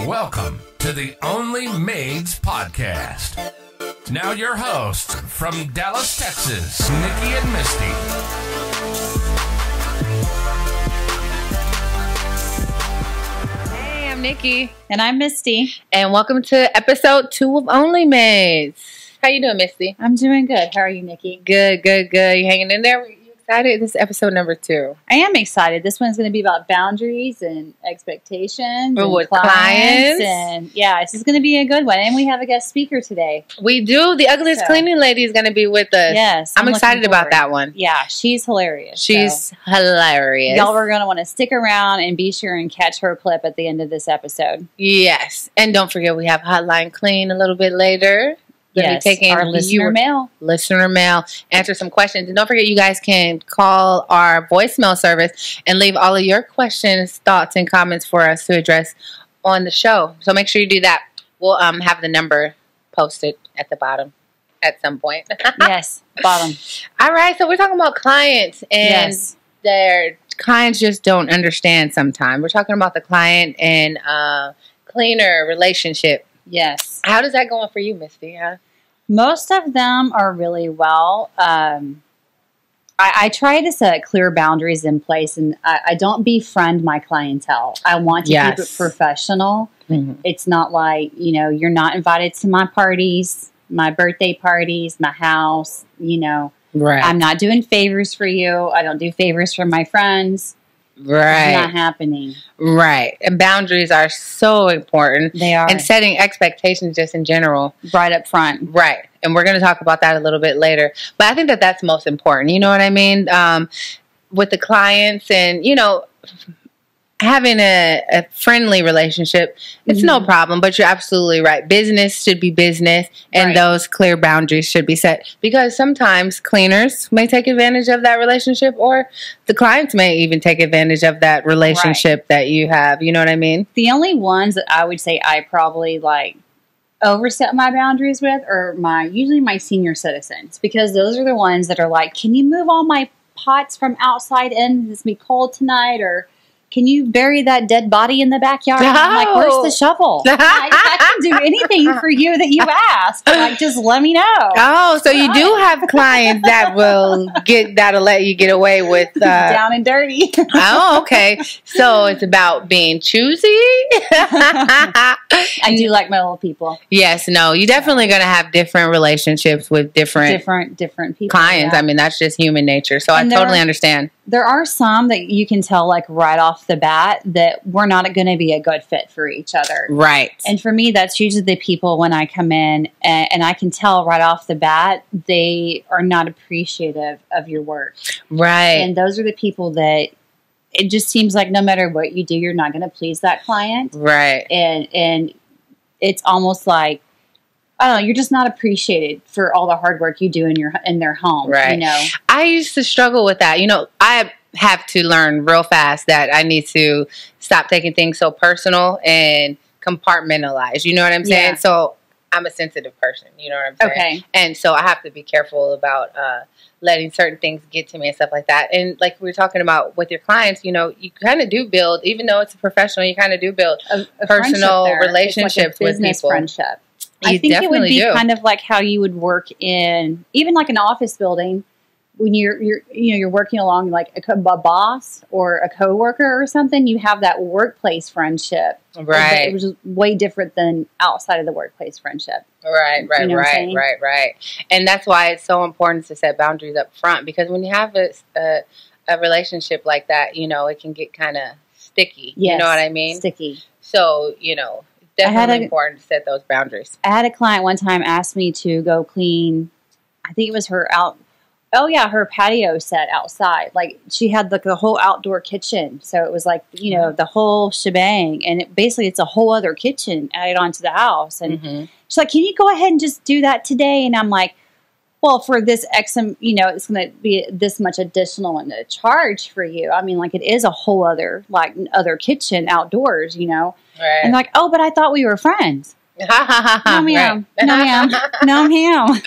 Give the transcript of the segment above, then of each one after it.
Welcome to the Only Maids Podcast. Now your hosts from Dallas, Texas, Nikki and Misty. Hey, I'm Nikki. And I'm Misty. And welcome to episode 2 of Only Maids. How you doing, Misty? I'm doing good. How are you, Nikki? Good. You hanging in there? You excited? This is episode number 2. I am excited. This one's going to be about boundaries and expectations and with clients. And yeah, this is going to be a good one. And we have a guest speaker today. We do. The Ugliest Cleaning Lady is going to be with us. Yes. I'm excited about that one. Yeah, she's hilarious. She's hilarious. Y'all are going to want to stick around and be sure and catch her clip at the end of this episode. Yes. And don't forget, we have Hotline Clean a little bit later. Yes, taking our listener mail. Answer some questions. And don't forget, you guys can call our voicemail service and leave all of your questions, thoughts, and comments for us to address on the show. So make sure you do that. We'll have the number posted at the bottom at some point. Yes, bottom. All right, so we're talking about clients, and their clients just don't understand sometimes. We're talking about the client and cleaner relationship. Yes. How does that go on for you, Misty? Most of them are really well. I try to set clear boundaries in place, and I don't befriend my clientele. I want to keep it professional. Mm-hmm. It's not like, you're not invited to my parties, my birthday parties, my house, Right. I'm not doing favors for you. I don't do favors for my friends. Right. It's not happening. Right. And boundaries are so important. They are. And setting expectations just in general. Right up front. Right. And we're going to talk about that a little bit later. But I think that that's most important. You know what I mean? With the clients and, having a friendly relationship, it's no problem, but you're absolutely right. Business should be business, and those clear boundaries should be set, because sometimes cleaners may take advantage of that relationship, or the clients may even take advantage of that relationship that you have. You know what I mean? The only ones that I would say I probably overstep my boundaries with are usually my senior citizens, because those are the ones that are like, can you move all my pots from outside in? It's be cold tonight, or can you bury that dead body in the backyard? No. I'm like, where's the shovel? I can do anything for you that you ask. Just let me know. Oh, so you do have clients that'll let you get away with down and dirty. Oh, okay. So it's about being choosy. I do like my little people. Yes, no, you're definitely going to have different relationships with different people. Clients. Yeah. I mean, that's just human nature. So I totally understand. There are some that you can tell right off the bat that we're not going to be a good fit for each other. Right. And for me, that's usually the people when I come in and I can tell right off the bat they are not appreciative of your work. Right. And those are the people that it just seems like no matter what you do, you're not going to please that client. Right. And it's almost like, I don't know, you're just not appreciated for all the hard work you do in their home. Right. I used to struggle with that. I have to learn real fast that I need to stop taking things so personal and compartmentalize. You know what I'm saying? Yeah. So I'm a sensitive person. You know what I'm saying? Okay. And so I have to be careful about letting certain things get to me and stuff like that. And like we were talking about with your clients, you kind of do build, even though it's a professional, you kind of do build a personal relationships with people. Friendship. I think it would be kind of like how you would work in even like an office building when you're working along like a boss or a coworker or something. You have that workplace friendship, right? Which is way different than outside of the workplace friendship. Right. And that's why it's so important to set boundaries up front, because when you have a relationship like that, it can get kind of sticky. Yes, you know what I mean? Sticky. So definitely important to set those boundaries. I had a client one time ask me to go clean, I think it was her her patio set outside. Like she had the whole outdoor kitchen. So it was the whole shebang. And it's a whole other kitchen added onto the house. And she's like, can you go ahead and just do that today? And I'm like, well, for this it's going to be this much additional in the charge for you. I mean, it is a whole other, other kitchen outdoors, Right. And oh, but I thought we were friends. No, ma'am. No, ma'am. No, ma'am.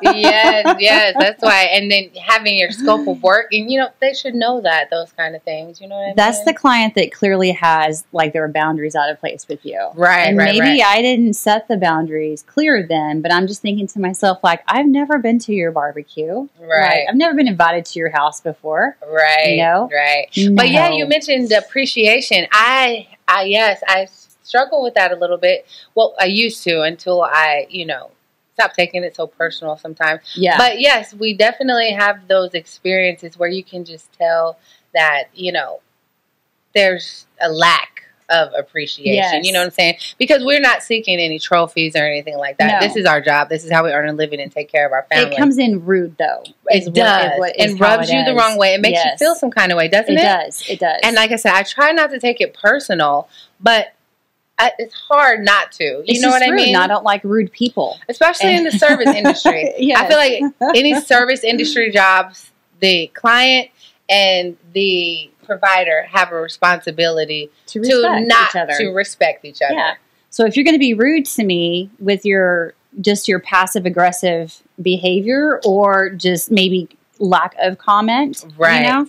Yes, that's why. And then having your scope of work, and they should know those kind of things. You know what I mean? That's the client that clearly has like their boundaries out of place with you, right? And right, maybe right. I didn't set the boundaries clear then, but I'm just thinking to myself, like, I've never been to your barbecue, right? Like, I've never been invited to your house before, right? Right? No. But yeah, you mentioned appreciation. I struggle with that a little bit. Well, I used to until I, stop taking it so personal sometimes. Yeah. But yes, we definitely have those experiences where you can just tell that, there's a lack of appreciation. Yes. You know what I'm saying? Because we're not seeking any trophies or anything like that. No. This is our job. This is how we earn a living and take care of our family. It comes in rude, though. It does. And rubs you the wrong way. It makes you feel some kind of way, doesn't it? It does. And like I said, I try not to take it personal, but it's hard not to. You know what I mean? I don't like rude people. Especially in the service industry. Yes. I feel like any service industry jobs, the client and the provider have a responsibility to respect each other. Yeah. So if you're going to be rude to me with your passive aggressive behavior or just maybe lack of comment, right?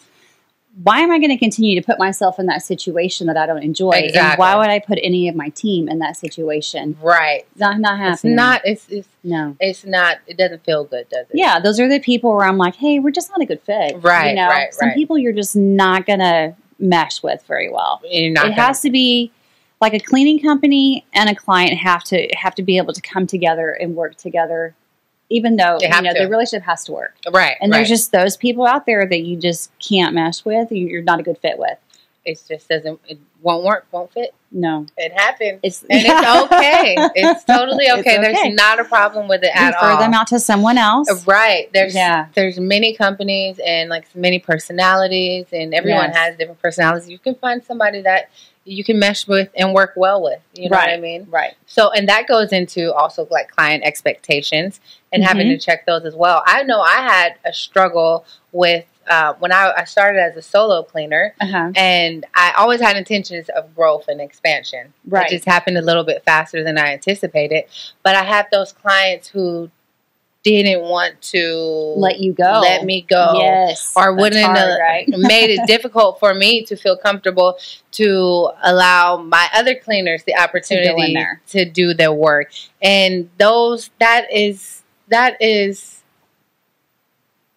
Why am I going to continue to put myself in that situation that I don't enjoy? Exactly. And why would I put any of my team in that situation? Right. It's not happening. It's not. It doesn't feel good, does it? Yeah. Those are the people where I'm like, hey, we're just not a good fit. Right. Right. Some people you're just not going to mesh with very well. It has to be like a cleaning company and a client have to be able to come together and work together. Even though the relationship has to work, right? And there's just those people out there that you just can't mesh with. You're not a good fit with. It just doesn't. It won't work. Won't fit. No, it happens. It's okay. It's totally okay. It's okay. There's not a problem with it at all. Refer them out to someone else. Right. There's many companies and like many personalities, and everyone has different personalities. You can find somebody that you can mesh with and work well with. You know what I mean? Right. So, and that goes into also like client expectations and having to check those as well. I know I had a struggle with when I started as a solo cleaner, and I always had intentions of growth and expansion. Right. It just happened a little bit faster than I anticipated. But I had those clients who didn't want to let me go, yes, or wouldn't have made it difficult for me to feel comfortable to allow my other cleaners the opportunity to do their work. And that is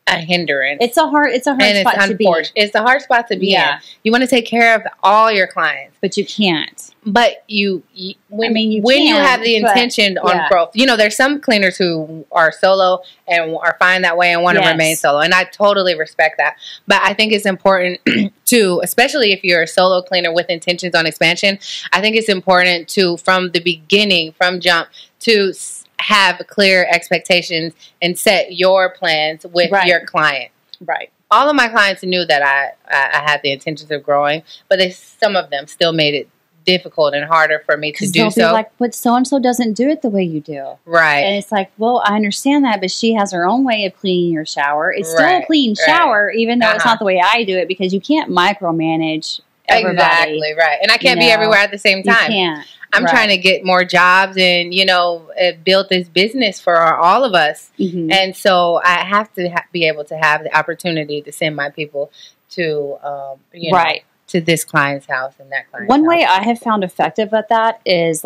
a hindrance. It's a hard spot to be. It's a hard spot to be in. You want to take care of all your clients, but you can't. But when you have the intention on growth, there's some cleaners who are solo and are fine that way and want to remain solo, and I totally respect that. But I think it's important to, especially if you're a solo cleaner with intentions on expansion, I think it's important to, from the beginning, from jump, to have clear expectations and set your plans with your client. Right. All of my clients knew that I had the intentions of growing, but some of them still made it difficult and harder for me to do so. Be like, but so-and-so doesn't do it the way you do. Right. And it's like, well, I understand that, but she has her own way of cleaning your shower. It's still a clean shower, even though it's not the way I do it, because you can't micromanage everybody. Exactly, right. And I can't be everywhere at the same time. You can't. I'm trying to get more jobs and, build this business for all of us. Mm-hmm. And so I have to be able to have the opportunity to send my people to, to this client's house and that client's One house. way I have found effective at that is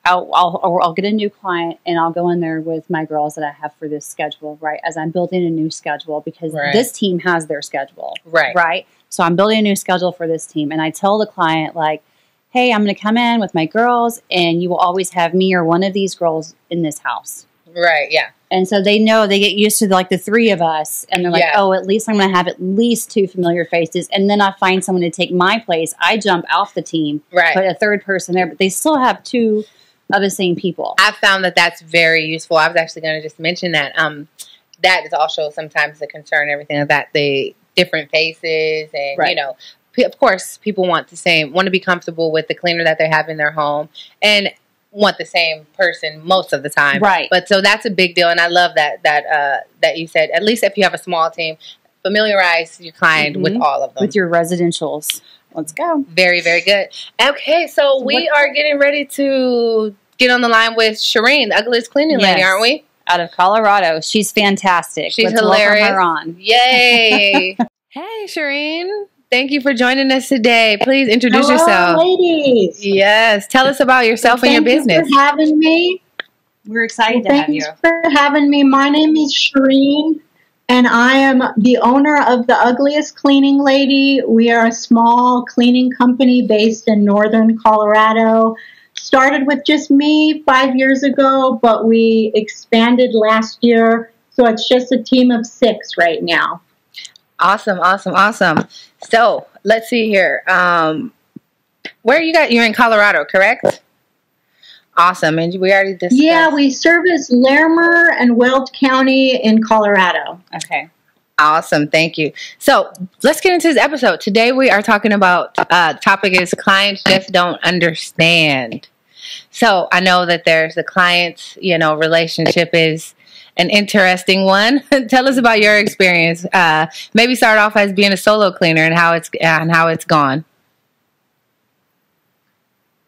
I'll get a new client and I'll go in there with my girls that I have for this schedule, right? As I'm building a new schedule, because this team has their schedule, right? So I'm building a new schedule for this team, and I tell the client, like, hey, I'm going to come in with my girls, and you will always have me or one of these girls in this house. Right, yeah. And so they know, they get used to like the three of us, and they're like, oh, at least I'm going to have at least two familiar faces, and then I find someone to take my place. I jump off the team, put a third person there, but they still have two of the same people. I found that that's very useful. I was actually going to just mention that. That is also sometimes a concern, everything like that, the different faces, and, of course, people want to be comfortable with the cleaner that they have in their home, and want the same person most of the time. Right. But so that's a big deal, and I love that you said, at least if you have a small team, familiarize your client with all of them. With your residentials. Let's go. Very, very good. Okay, so we are getting ready to get on the line with Shireen, the Ugliest Cleaning Lady, Yes. aren't we? Out of Colorado. She's fantastic. She's Let's hilarious. welcome her on. Yay. Hey, Shireen. Thank you for joining us today. Please introduce Hello, yourself. ladies. Yes. Tell us about yourself and your business. Thank you for having me. We're excited to have you. Thanks for having me. My name is Shireen, and I am the owner of the Ugliest Cleaning Lady. We are a small cleaning company based in northern Colorado. Started with just me 5 years ago, but we expanded last year, so it's just a team of 6 right now. Awesome. So let's see here. Where you got? You're in Colorado, correct? Awesome. And we already discussed. Yeah, we service Larimer and Weld County in Colorado. Okay. Awesome. Thank you. So let's get into this episode. Today we are talking about topic is clients just don't understand. So I know that there's the client, relationship is an interesting one. Tell us about your experience. Maybe start off as being a solo cleaner and how it's gone.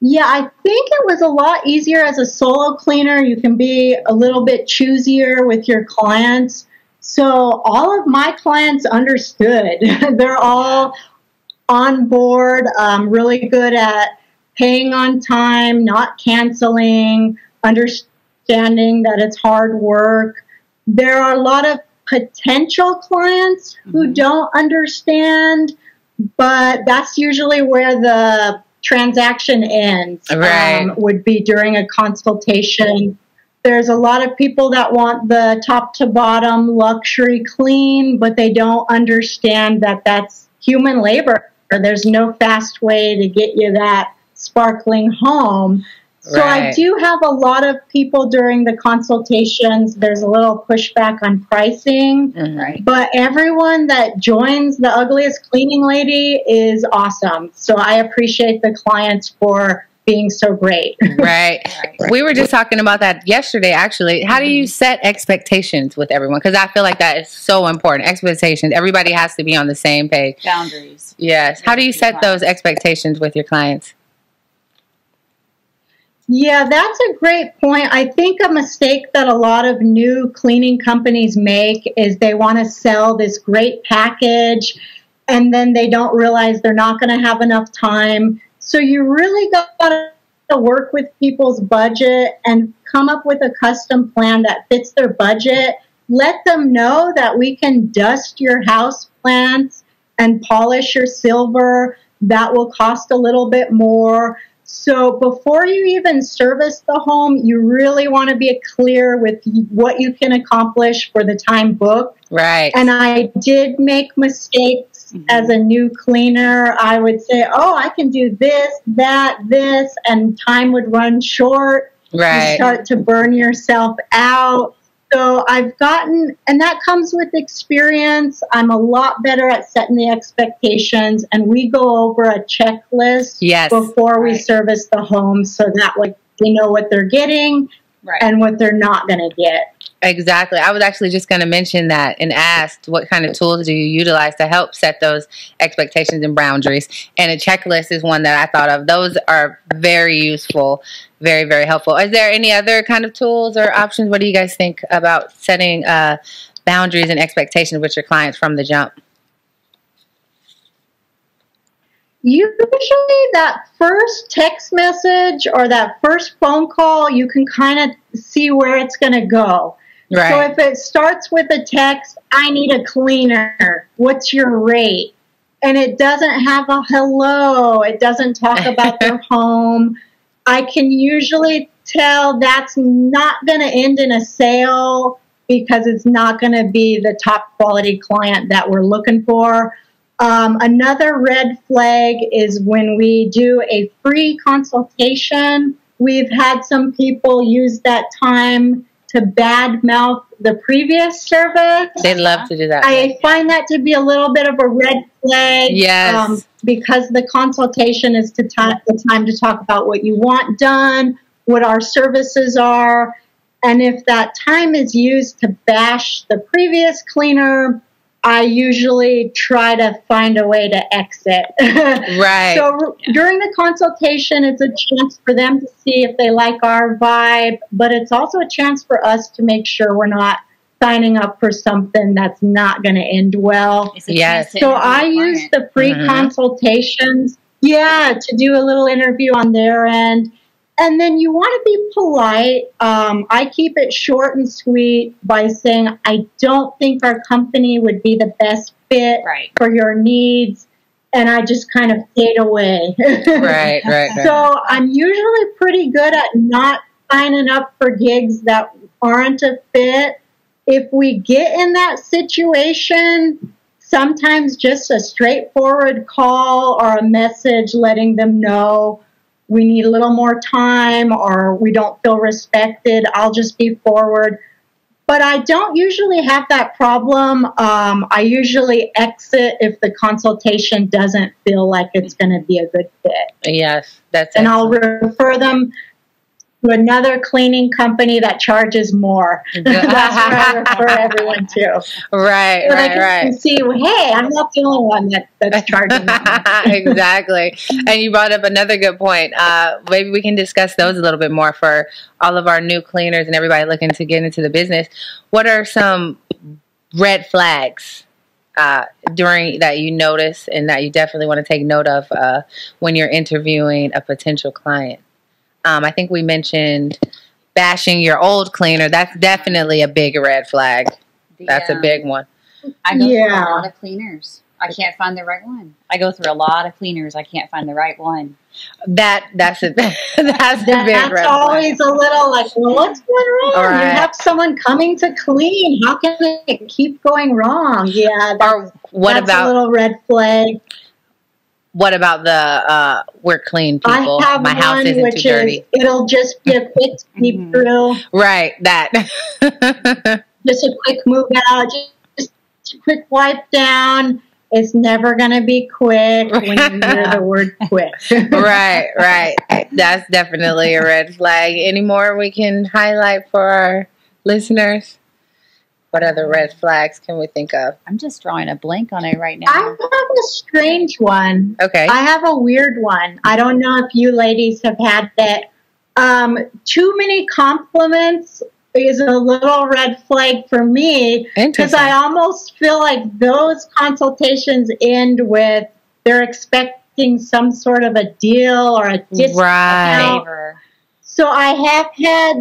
Yeah, I think it was a lot easier as a solo cleaner. You can be a little bit choosier with your clients. So all of my clients understood. They're all on board, really good at paying on time, not canceling, understanding that it's hard work. There are a lot of potential clients who don't understand, but that's usually where the transaction ends, Right. would be during a consultation. There's a lot of people that want the top to bottom luxury clean, but they don't understand that that's human labor. There's no fast way to get you that sparkling home. So I Right. do have a lot of people during the consultations. There's a little pushback on pricing. Right. But everyone that joins the Ugliest Cleaning Lady is awesome. So I appreciate the clients for being so great. Right. We were just talking about that yesterday, actually. How do you set expectations with everyone? Because I feel like that is so important. Expectations. Everybody has to be on the same page. Boundaries. Yes. How do you set those expectations with your clients? Yeah, that's a great point. I think a mistake that a lot of new cleaning companies make is they want to sell this great package and then they don't realize they're not going to have enough time. So you really got to work with people's budget and come up with a custom plan that fits their budget. Let them know that we can dust your house plants and polish your silver. That will cost a little bit more. So before you even service the home, you really want to be clear with what you can accomplish for the time booked. Right. And I did make mistakes as a new cleaner. I would say, oh, I can do this, that, this, and time would run short. Right. You start to burn yourself out. So I've gotten, and that comes with experience. I'm a lot better at setting the expectations, and we go over a checklist before we service the home so that way they know what they're getting and what they're not going to get. Exactly. I was actually just going to mention that and asked what kind of tools do you utilize to help set those expectations and boundaries. And a checklist is one that I thought of. Those are very useful, very, very helpful. Is there any other kind of tools or options? What do you guys think about setting boundaries and expectations with your clients from the jump? Usually that first text message or that first phone call, you can kind of see where it's going to go. Right. So if it starts with a text, I need a cleaner. What's your rate? And it doesn't have a hello. It doesn't talk about their home. I can usually tell that's not going to end in a sale because it's not going to be the top quality client that we're looking for. Another red flag is when we do a free consultation. We've had some people use that time to badmouth the previous service. They love to do that. I find that to be a little bit of a red flag. Yes. Because the consultation is the time to talk about what you want done, what our services are. And if that time is used to bash the previous cleaner, I usually try to find a way to exit. Right. So during the consultation, it's a chance for them to see if they like our vibe, but it's also a chance for us to make sure we're not signing up for something that's not going to end well. Yes. So I use the pre-consultations, to do a little interview on their end. And then you want to be polite. I keep it short and sweet by saying, I don't think our company would be the best fit for your needs. And I just kind of fade away. Right. So I'm usually pretty good at not signing up for gigs that aren't a fit. If we get in that situation, sometimes just a straightforward call or a message letting them know we need a little more time or we don't feel respected, I'll just be forward. But I don't usually have that problem. I usually exit if the consultation doesn't feel like it's going to be a good fit. Yes, that's and I'll refer them to another cleaning company that charges more. That's where I refer everyone to. Right, so right. Can see, hey, I'm not the only one that's charging that. Exactly. And you brought up another good point. Maybe we can discuss those a little bit more for all of our new cleaners and everybody looking to get into the business. What are some red flags during that you notice and that you definitely want to take note of when you're interviewing a potential client? I think we mentioned bashing your old cleaner. That's definitely a big red flag. That's a big one. I go through a lot of cleaners. I can't find the right one. I go through a lot of cleaners. I can't find the right one. That's a big red flag. That's always a little like, well, what's going wrong? Right. You have someone coming to clean. How can it keep going wrong? Yeah, that's a little red flag. What about the we're clean people? I have My house one isn't too dirty. It'll just be a quick sweep through. Right, that. Just a quick move out, just a quick wipe down. It's never going to be quick when you hear the word quick. Right. That's definitely a red flag. Any more we can highlight for our listeners? What other red flags can we think of? I'm just drawing a blank on it right now. I have a strange one. Okay. I have a weird one. I don't know if you ladies have had that. Too many compliments is a little red flag for me because I almost feel like those consultations end with they're expecting some sort of a deal or a discount. Right. So I have had,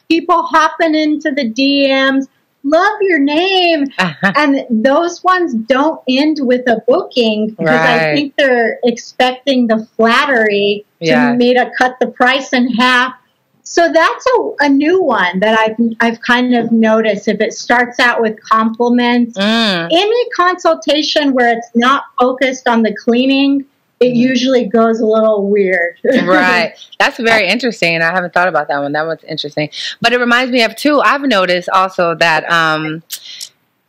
people hopping into the DMs. Love your name. And those ones don't end with a booking because I think they're expecting the flattery to me to cut the price in half. So that's a new one that I've kind of noticed. If it starts out with compliments, any consultation where it's not focused on the cleaning, it usually goes a little weird. Right. That's very interesting. I haven't thought about that one. That one's interesting. But it reminds me of, too, I've noticed also that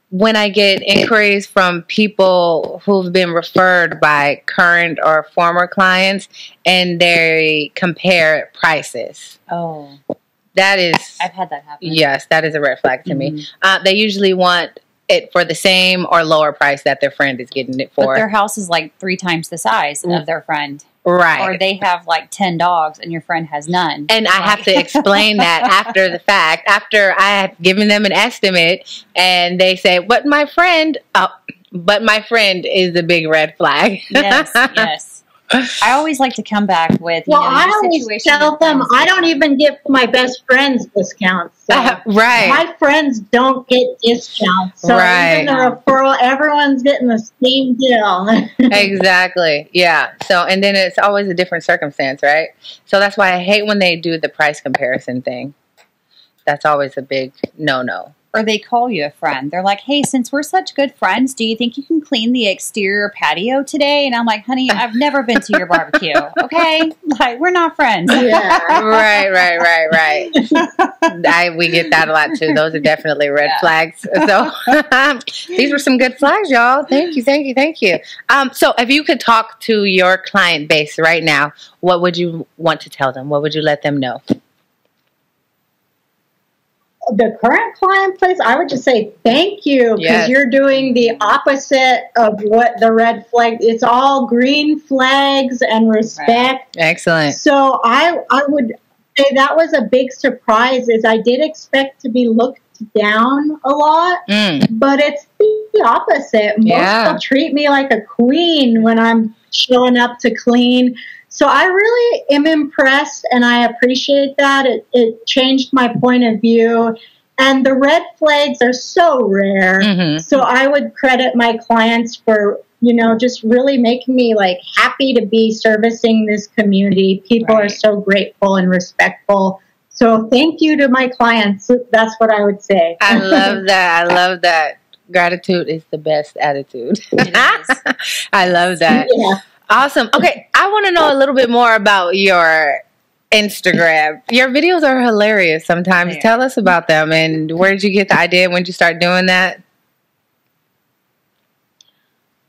when I get inquiries from people who've been referred by current or former clients and they compare prices. Oh. That is... I've had that happen. Yes, that is a red flag to me. They usually want it for the same or lower price that their friend is getting it for. But their house is like 3 times the size of their friend. Right. Or they have like 10 dogs and your friend has none. And I have to explain that after the fact, after I have given them an estimate and they say, but my friend is the big red flag. Yes. I always like to come back with, I always tell them I don't even give my best friends discounts. So my friends don't get discounts. So even the referral, everyone's getting the same deal. Exactly. Yeah. So, and then it's always a different circumstance, right? So that's why I hate when they do the price comparison thing. That's always a big no-no. Or they call you a friend. They're like, hey, since we're such good friends, do you think you can clean the exterior patio today? And I'm like, honey, I've never been to your barbecue. Okay? Like, we're not friends. Yeah. Right. We get that a lot too. Those are definitely red flags. So these were some good flags, y'all. Thank you. So if you could talk to your client base right now, what would you want to tell them? What would you let them know? the current client place, I would just say thank you, because Yes. you're doing the opposite of what the red flag. It's all green flags and respect. Excellent. So I would say that was a big surprise. Is I did expect to be looked down a lot, but it's the opposite. Most people treat me like a queen when I'm showing up to clean. So I really am impressed, and I appreciate that. It changed my point of view. And the red flags are so rare. So I would credit my clients for, just really making me like happy to be servicing this community. People are so grateful and respectful. So thank you to my clients. That's what I would say. I love that. I love that. Gratitude is the best attitude. It is. I love that. Yeah. Awesome. Okay, I want to know a little bit more about your Instagram. Your videos are hilarious sometimes. Tell us about them, and where did you get the idea? When did you start doing that?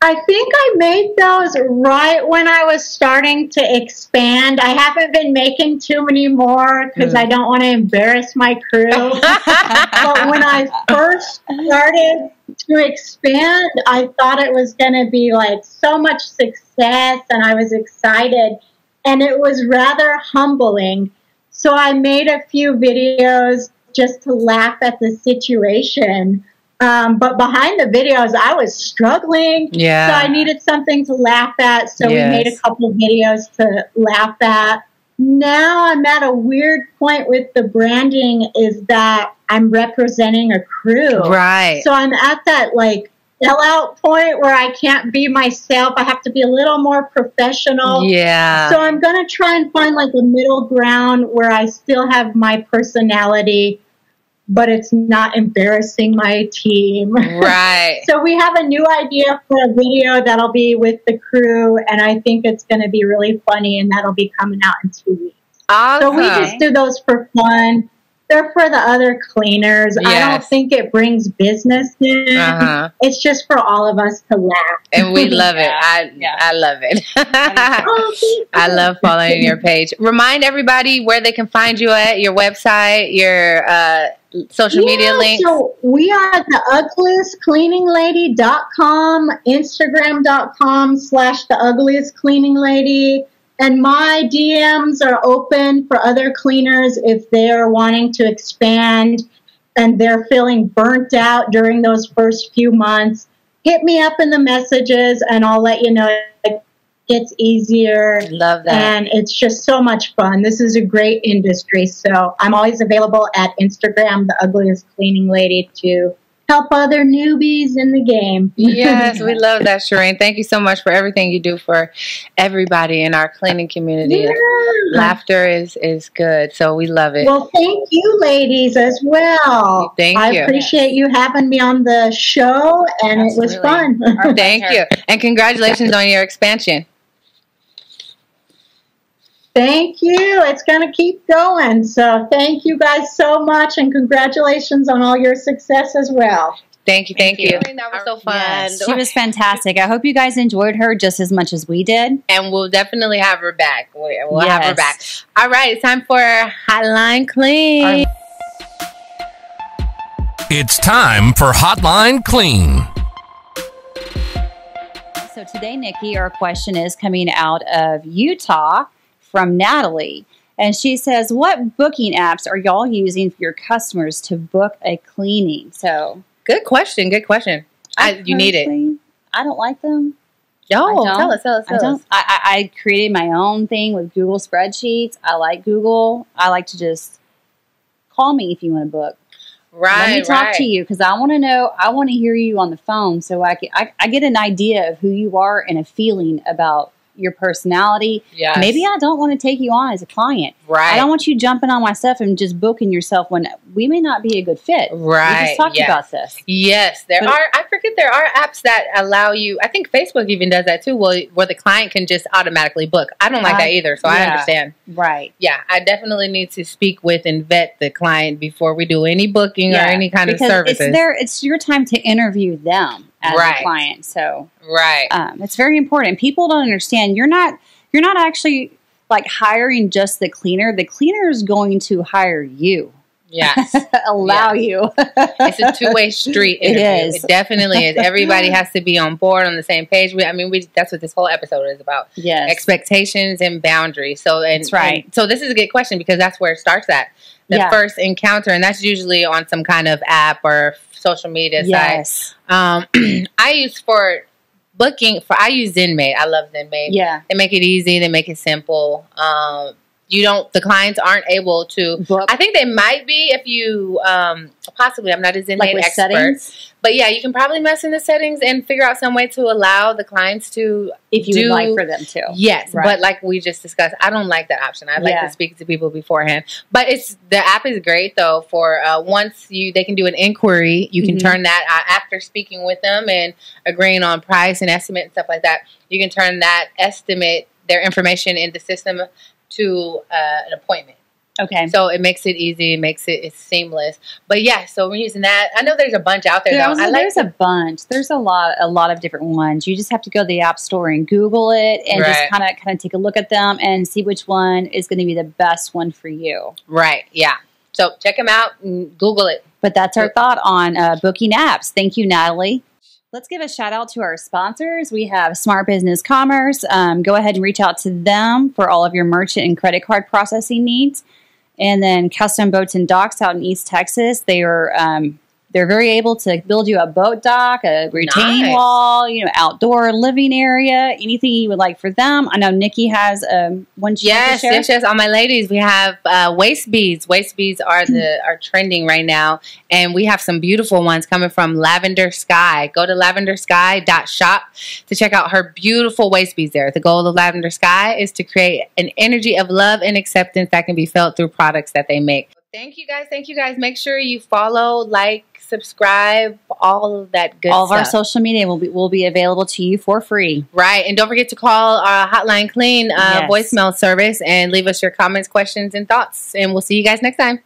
I think I made those right when I was starting to expand. I haven't been making too many more because I don't want to embarrass my crew. But when I first started to expand, I thought it was going to be like so much success, and I was excited, and it was rather humbling. So I made a few videos just to laugh at the situation. But behind the videos, I was struggling. Yeah. So I needed something to laugh at. So we made a couple of videos to laugh at. Now I'm at a weird point with the branding, is that I'm representing a crew. Right. So I'm at that like sellout point where I can't be myself. I have to be a little more professional. Yeah. So I'm going to try and find like a middle ground where I still have my personality, but it's not embarrassing my team. Right. So we have a new idea for a video that'll be with the crew, and I think it's going to be really funny, and that'll be coming out in 2 weeks. Awesome. So we just do those for fun. They're for the other cleaners. I don't think it brings business in. It's just for all of us to laugh. And we love it. I love it. I love following your page. Remind everybody where they can find you at, your website, your social media links. So we are at the ugliestcleaninglady.com, Instagram.com/theugliestcleaninglady. And my DMs are open for other cleaners if they're wanting to expand and they're feeling burnt out during those first few months. Hit me up in the messages and I'll let you know it gets easier. Love that. And it's just so much fun. This is a great industry. So I'm always available at Instagram, The Ugliest Cleaning Lady, to help other newbies in the game. Yes, we love that, Shireen. Thank you so much for everything you do for everybody in our cleaning community. Yeah. Laughter is good, so we love it. Well, thank you, ladies, as well. Thank you. I appreciate you having me on the show, and it was fun. Thank you. And congratulations on your expansion. Thank you. It's going to keep going. So thank you guys so much, and congratulations on all your success as well. Thank you. That was so fun. Yes, she was fantastic. I hope you guys enjoyed her just as much as we did. And we'll definitely have her back. We'll have her back. All right, it's time for Hotline Clean. It's time for Hotline Clean. So today, Nikki, our question is coming out of Utah from Natalie. And she says, what booking apps are y'all using for your customers to book a cleaning? So, good question. You need it. I don't like them. Yo, tell us. I created my own thing with Google spreadsheets. I like Google. I like to just call me if you want to book. Let me talk to you because I want to know. I want to hear you on the phone so I get an idea of who you are and a feeling about your personality. Yes. Maybe I don't want to take you on as a client. Right. I don't want you jumping on my stuff and just booking yourself when we may not be a good fit. Right. We just talked about this. Yes. There are apps that allow you, I think Facebook even does that too, where the client can just automatically book. I don't like that either, so I understand. Right. Yeah. I definitely need to speak with and vet the client before we do any booking or any kind of services. It's your time to interview them as a client. So it's very important. People don't understand. You're not actually like hiring just the cleaner. The cleaner is going to hire you. Yes. allow you. It's a two-way street interview. It is. It definitely is. Everybody has to be on board, on the same page. That's what this whole episode is about. Yes. Expectations and boundaries. That's right. So this is a good question because that's where it starts at. The first encounter, and that's usually on some kind of app or social media site. I use for booking, I use ZenMaid. I love ZenMaid. Yeah. They make it easy. They make it simple. The clients aren't able to book. I think they might be if you, possibly, I'm not a ZenMaid expert. Settings? But yeah, you can probably mess in the settings and figure out some way to allow the clients to if you would like for them to. Yes, right. But like we just discussed, I don't like that option. I like to speak to people beforehand. But the app is great though for once they can do an inquiry, you can turn that after speaking with them and agreeing on price and estimate and stuff like that. You can turn that estimate, their information in the system to an appointment. Okay. So it makes it easy. It's seamless. But yeah, so we're using that. I know there's a bunch out there. There's a bunch. There's a lot of different ones. You just have to go to the App Store and Google it and just kind of take a look at them and see which one is going to be the best one for you. Right. Yeah. So check them out and Google it. But that's our thought on booking apps. Thank you, Natalie. Let's give a shout out to our sponsors. We have Smart Business Commerce. Go ahead and reach out to them for all of your merchant and credit card processing needs. And then Custom Boats and Docks out in East Texas. They're very able to build you a boat dock, a retaining wall, outdoor living area, anything you would like for them. I know Nikki has one she wants to share. Yes. On my ladies, we have waist beads. Waist beads are trending right now, and we have some beautiful ones coming from Lavender Sky. Go to lavendersky.shop to check out her beautiful waist beads there. The goal of Lavender Sky is to create an energy of love and acceptance that can be felt through products that they make. Thank you guys. Make sure you follow, like, subscribe, all of that good stuff. All of our social media will be available to you for free. Right. And don't forget to call our Hotline Clean voicemail service and leave us your comments, questions, and thoughts. And we'll see you guys next time.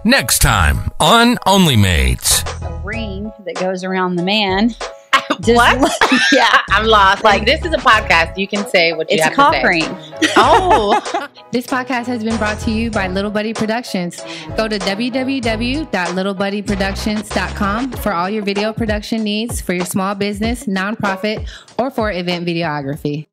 Next time on Only Maids. A ring that goes around the man. What? Yeah. I'm lost. Like, this is a podcast. You can say what you have to say. It's a cock ring. Oh. This podcast has been brought to you by Little Buddy Productions. Go to www.littlebuddyproductions.com for all your video production needs for your small business, nonprofit, or for event videography.